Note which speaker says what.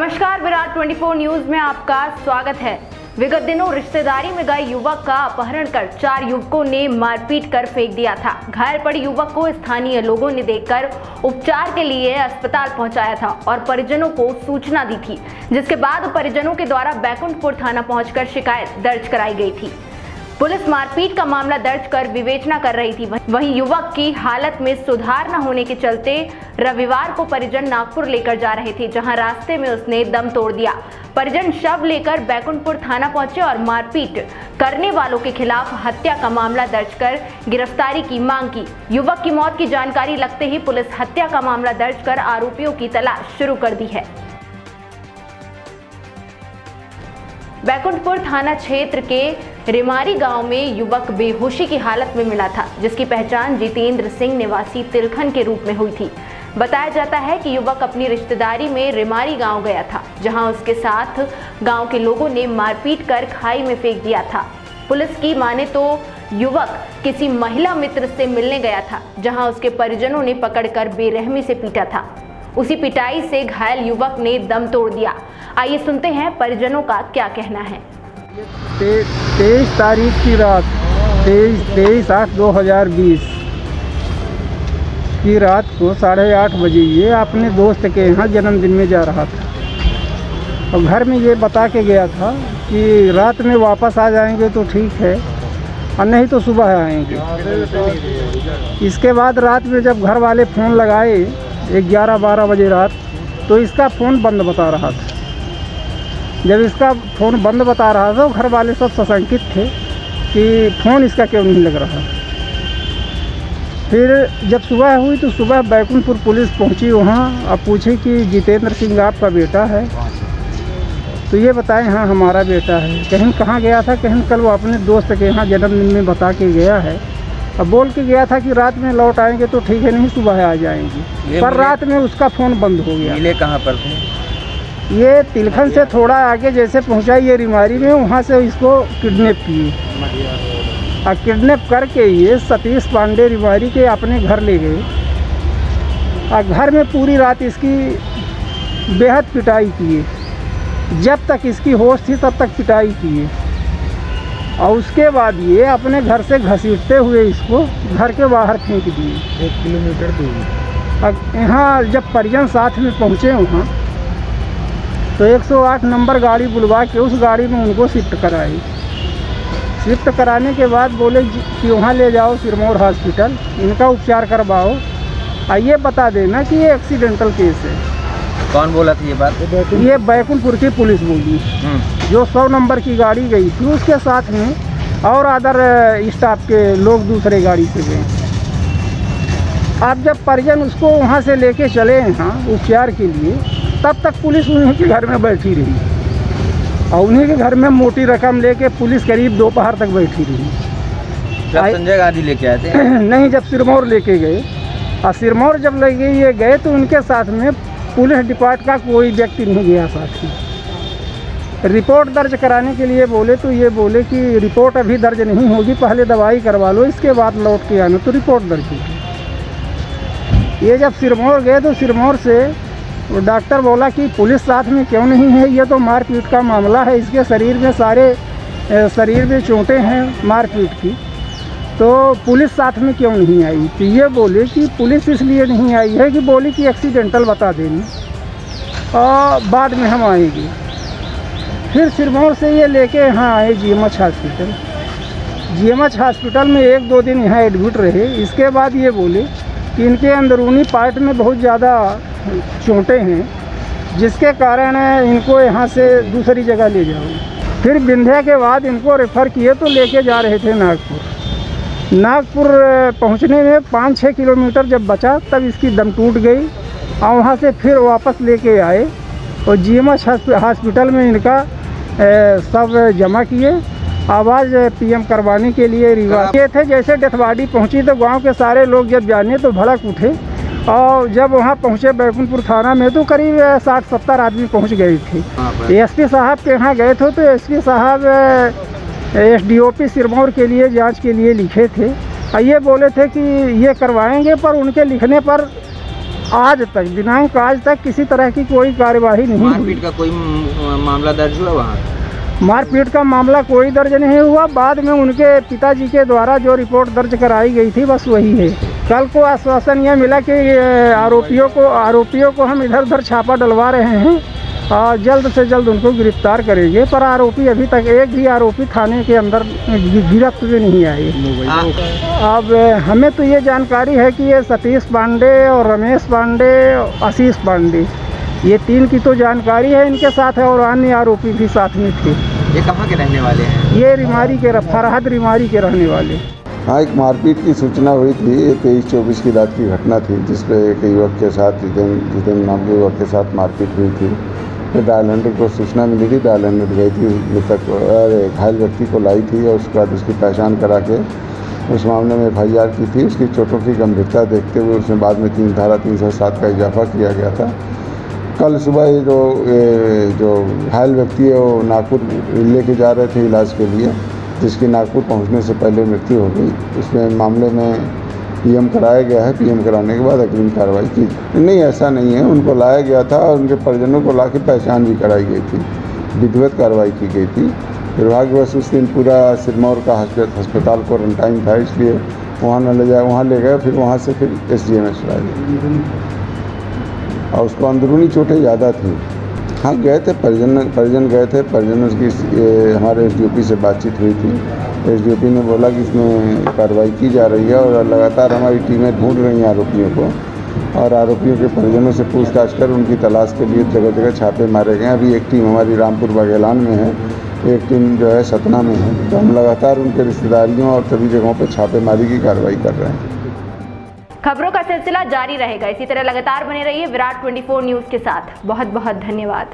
Speaker 1: नमस्कार, विराट 24 न्यूज में आपका स्वागत है। विगत दिनों रिश्तेदारी में गए युवक का अपहरण कर 4 युवकों ने मारपीट कर फेंक दिया था। घायल पड़े युवक को स्थानीय लोगों ने देखकर उपचार के लिए अस्पताल पहुंचाया था और परिजनों को सूचना दी थी, जिसके बाद परिजनों के द्वारा बैकुंठपुर थाना पहुंचकर शिकायत दर्ज कराई गई थी। पुलिस मारपीट का मामला दर्ज कर विवेचना कर रही थी। वहीं युवक की हालत में सुधार न होने के चलते रविवार को परिजन नागपुर लेकर जा रहे थे, जहां रास्ते में उसने दम तोड़ दिया। परिजन शव लेकर बैकुंठपुर थाना पहुंचे और मारपीट करने वालों के खिलाफ हत्या का मामला दर्ज कर गिरफ्तारी की मांग की। युवक की मौत की जानकारी लगते ही पुलिस हत्या का मामला दर्ज कर आरोपियों की तलाश शुरू कर दी है। बैकुंठपुर थाना क्षेत्र के रिमारी गांव में युवक बेहोशी की हालत में मिला था, जिसकी पहचान जितेंद्र सिंह निवासी तिलखन के रूप में हुई थी। बताया जाता है कि युवक अपनी रिश्तेदारी में रिमारी गांव गया था, जहां उसके साथ गांव के लोगों ने मारपीट कर खाई में फेंक दिया था। पुलिस की माने तो युवक किसी महिला मित्र से मिलने गया था, जहां उसके परिजनों ने पकड़कर बेरहमी से पीटा था। उसी पिटाई से घायल युवक ने दम तोड़ दिया। आइए सुनते हैं परिजनों का क्या कहना है।
Speaker 2: 23 तारीख की रात 23/8/2020 की रात को 8:30 बजे ये अपने दोस्त के यहाँ जन्मदिन में जा रहा था और घर में ये बता के गया था कि रात में वापस आ जाएंगे तो ठीक है और नहीं तो सुबह आएंगे। इसके बाद रात में जब घर वाले फ़ोन लगाए 11-12 बजे रात, तो इसका फ़ोन बंद बता रहा था। जब इसका फ़ोन बंद बता रहा था तो घर वाले सब सशंकित थे कि फ़ोन इसका क्यों नहीं लग रहा। फिर जब सुबह हुई तो सुबह बैकुंठपुर पुलिस पहुंची वहाँ और पूछी कि जितेंद्र सिंह आपका बेटा है? तो ये बताएं हाँ हमारा बेटा है। कहीं कहाँ गया था? कहीं कल वो अपने दोस्त के यहाँ जन्मदिन में बता के गया है और बोल के गया था कि रात में लौट आएंगे तो ठीक है, नहीं सुबह आ जाएंगे। पर रात में उसका फ़ोन बंद हो गया।
Speaker 3: मिले कहाँ पर थे?
Speaker 2: ये तिलखन से थोड़ा आगे जैसे पहुंचा ये रिमारी में, वहाँ से इसको किडनैप किए और किडनैप करके ये सतीश पांडे रिमारी के अपने घर ले गए और घर में पूरी रात इसकी बेहद पिटाई किए। जब तक इसकी होश थी तब तक पिटाई किए और उसके बाद ये अपने घर से घसीटते हुए इसको घर के बाहर फेंक दिए
Speaker 3: 1 किलोमीटर दूर।
Speaker 2: अब यहाँ जब परिजन साथ में पहुँचे वहाँ तो 108 नंबर गाड़ी बुलवा के उस गाड़ी में उनको शिफ्ट कराई। शिफ्ट कराने के बाद बोले कि वहाँ ले जाओ सिरमौर हॉस्पिटल, इनका उपचार करवाओ और ये बता देना कि ये एक्सीडेंटल केस है।
Speaker 3: कौन बोला था ये बात?
Speaker 2: ये बैकुंठपुर की पुलिस बोली। जो 100 नंबर की गाड़ी गई थी उसके साथ में और अदर स्टाफ के लोग दूसरे गाड़ी से गए। अब जब परिजन उसको वहाँ से लेके चले यहाँ उपचार के लिए, तब तक पुलिस उन्हीं के घर में बैठी रही और उन्हीं के घर में मोटी रकम लेके पुलिस करीब दोपहर तक बैठी रही।
Speaker 3: जब संजय गांधी लेके आए थे?
Speaker 2: नहीं, जब सिरमौर लेके गए और सिरमौर जब लेके ये गए तो उनके साथ में पुलिस डिपार्ट का कोई व्यक्ति नहीं गया साथ में। रिपोर्ट दर्ज कराने के लिए बोले तो ये बोले कि रिपोर्ट अभी दर्ज नहीं होगी, पहले दवाई करवा लो, इसके बाद लौट के आना। तो रिपोर्ट दर्ज होगी। ये जब सिरमौर गए तो सिरमौर से वो डॉक्टर बोला कि पुलिस साथ में क्यों नहीं है, ये तो मारपीट का मामला है, इसके शरीर में शरीर में चोटें हैं मारपीट की, तो पुलिस साथ में क्यों नहीं आई। तो ये बोले कि पुलिस इसलिए नहीं आई है कि बोली कि एक्सीडेंटल बता देंगे और बाद में हम आएंगे। फिर सिरमौर से ये लेके यहाँ आए GMH हॉस्पिटल। GMH हॉस्पिटल में 1-2 दिन यहाँ एडमिट रहे। इसके बाद ये बोले कि इनके अंदरूनी पार्ट में बहुत ज़्यादा चोटें हैं, जिसके कारण इनको यहाँ से दूसरी जगह ले जाओ। फिर विंध्या के बाद इनको रेफ़र किए तो लेके जा रहे थे नागपुर पहुँचने में 5-6 किलोमीटर जब बचा तब इसकी दम टूट गई और वहाँ से फिर वापस लेके आए और GMH हॉस्पिटल में इनका सब जमा किए। आवाज़ PM करवाने के लिए रिवाज किए थे। जैसे डेथ बॉडी पहुँची तो गांव के सारे लोग जब जाने तो भड़क उठे और जब वहाँ पहुँचे बैकुंठपुर थाना में तो करीब 60-70 आदमी पहुँच गए थे। SP साहब के यहाँ गए थे तो SP साहब SDOP सिरमौर के लिए जांच के लिए लिखे थे और ये बोले थे कि ये करवाएंगे, पर उनके लिखने पर आज तक दिनांक आज तक किसी तरह की कोई कार्यवाही नहीं हुई।
Speaker 3: मारपीट का कोई मामला दर्ज हुआ वहाँ?
Speaker 2: मारपीट का मामला कोई दर्ज नहीं हुआ। बाद में उनके पिताजी के द्वारा जो रिपोर्ट दर्ज कराई गई थी बस वही है। कल को आश्वासन यह मिला कि आरोपियों को हम इधर उधर छापा डलवा रहे हैं और जल्द से जल्द उनको गिरफ्तार करेंगे, पर आरोपी अभी तक एक भी आरोपी थाने के अंदर गिरफ्त में नहीं आए। अब हमें तो ये जानकारी है कि ये सतीश पांडे और रमेश पांडे, आशीष पांडे, ये 3 की तो जानकारी है इनके साथ है और अन्य आरोपी भी साथ में थे।
Speaker 3: ये कहाँ के रहने वाले हैं?
Speaker 2: ये रिमारी के फरहद रिमारी के रहने वाले।
Speaker 4: हाँ, एक मारपीट की सूचना हुई थी। 23-24 की रात की घटना थी जिसपे एक युवक के साथ जितेंद्र नाम के युवक के साथ मारपीट हुई थी। फिर डायल 100 को सूचना मिली थी, डायल 100 गई थी, मृतक घायल व्यक्ति को लाई थी और उसके बाद उसकी पहचान करा के उस मामले में FIR की थी। उसकी चोटों की गंभीरता देखते हुए उसमें बाद में धारा 307 का इजाफा किया गया था। कल सुबह जो घायल व्यक्ति है वो नागपुर लेके जा रहे थे इलाज के लिए, जिसकी नागपुर पहुंचने से पहले मृत्यु हो गई। उसमें मामले में PM कराया गया है। PM कराने के बाद अग्रिम कार्रवाई की। नहीं, ऐसा नहीं है, उनको लाया गया था और उनके परिजनों को ला के पहचान भी कराई गई थी, विधिवत कार्रवाई की गई थी। दुर्भाग्यवश उस दिन पूरा सिरमौर का अस्पताल क्वारंटाइन था, इसलिए वहाँ न ले जाए, वहाँ ले गए, फिर वहाँ से फिर SGMS लाए और उसको अंदरूनी चोटें ज़्यादा थी। हाँ, गए थे, परिजन गए थे, परिजन उसकी हमारे SDOP से बातचीत हुई थी। SDOP ने बोला कि इसमें कार्रवाई की जा रही है और लगातार हमारी टीमें ढूंढ रही हैं आरोपियों को और आरोपियों के परिजनों से पूछताछ कर उनकी तलाश के लिए जगह जगह छापे मारे गए। अभी एक टीम हमारी रामपुर बघेलान में है, एक टीम जो है सतना में है, तो हम लगातार उनके रिश्तेदारियों और सभी जगहों पर छापेमारी की कार्रवाई कर रहे हैं।
Speaker 1: खबरों का सिलसिला जारी रहेगा, इसी तरह लगातार बने रहिए विराट 24 न्यूज़ के साथ। बहुत बहुत धन्यवाद।